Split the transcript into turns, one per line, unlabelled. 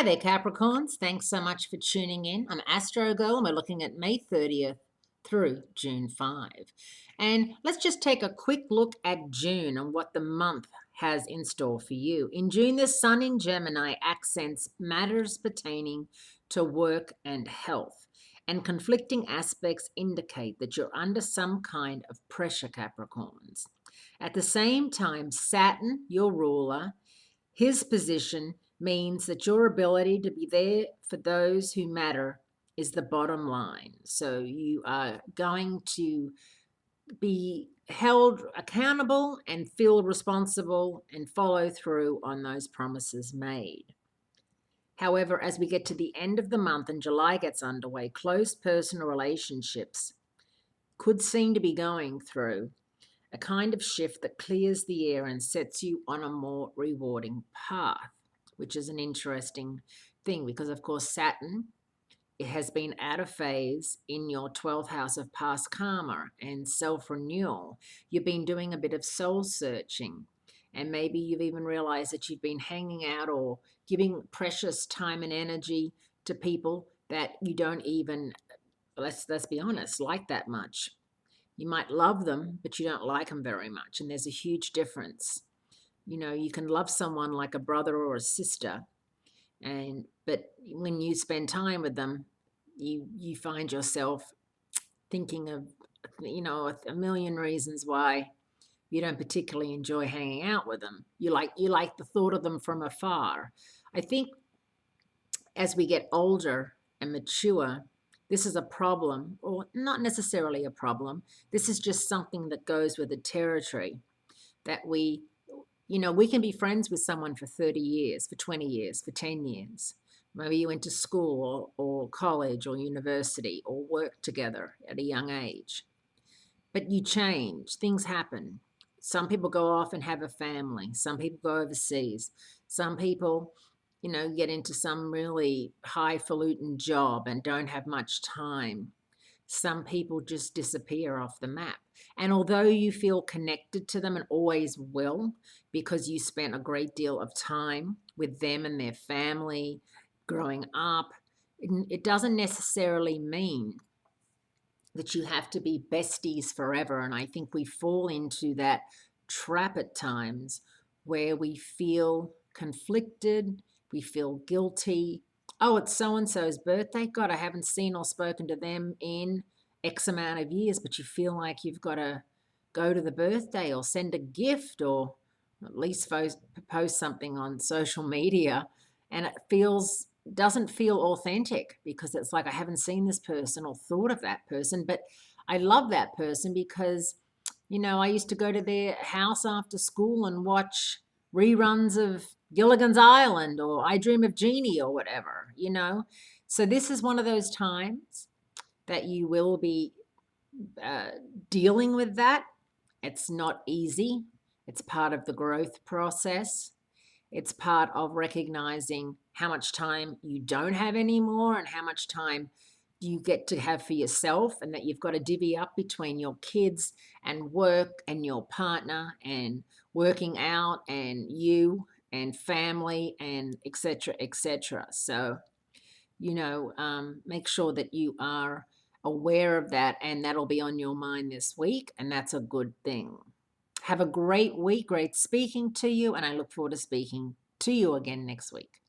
Hi there, Capricorns. Thanks so much for tuning in. I'm Astrogirl, and we're looking at May 30th through June 5. And let's just take a quick look at June and what the month has in store for you. In June, the Sun in Gemini accents matters pertaining to work and health. And conflicting aspects indicate that you're under some kind of pressure, Capricorns. At the same time, Saturn, your ruler, his position means that your ability to be there for those who matter is the bottom line. So you are going to be held accountable and feel responsible and follow through on those promises made. However, as we get to the end of the month and July gets underway, close personal relationships could seem to be going through a kind of shift that clears the air and sets you on a more rewarding path, which is an interesting thing because, of course, Saturn, it has been out of phase in your 12th house of past karma and self-renewal. You've been doing a bit of soul searching, and maybe you've even realized that you've been hanging out or giving precious time and energy to people that you don't even, let's be honest, like that much. You might love them, but you don't like them very much. And there's a huge difference. You know, you can love someone like a brother or a sister, but when you spend time with them, you find yourself thinking of, a million reasons why you don't particularly enjoy hanging out with them. You like the thought of them from afar. I think as we get older and mature, this is a problem, or not necessarily a problem. This is just something that goes with the territory that we can be friends with someone for 30 years, for 20 years, for 10 years. Maybe you went to school or college or university or worked together at a young age. But you change, things happen. Some people go off and have a family. Some people go overseas. Some people get into some really highfalutin job and don't have much time. Some people just disappear off the map. And although you feel connected to them and always will, because you spent a great deal of time with them and their family growing up, it doesn't necessarily mean that you have to be besties forever. And I think we fall into that trap at times where we feel conflicted, we feel guilty. Oh, it's so-and-so's birthday. God, I haven't seen or spoken to them in X amount of years, but you feel like you've got to go to the birthday or send a gift or at least post something on social media. And it doesn't feel authentic because it's like I haven't seen this person or thought of that person, but I love that person because, I used to go to their house after school and watch reruns of Gilligan's Island or I Dream of Jeannie or whatever, So this is one of those times that you will be dealing with that. It's not easy. It's part of the growth process. It's part of recognizing how much time you don't have anymore and how much time you get to have for yourself, and that you've got to divvy up between your kids and work and your partner and working out and you and family and etc. etc. So, make sure that you are aware of that, and that'll be on your mind this week, and that's a good thing. Have a great week, great speaking to you, and I look forward to speaking to you again next week.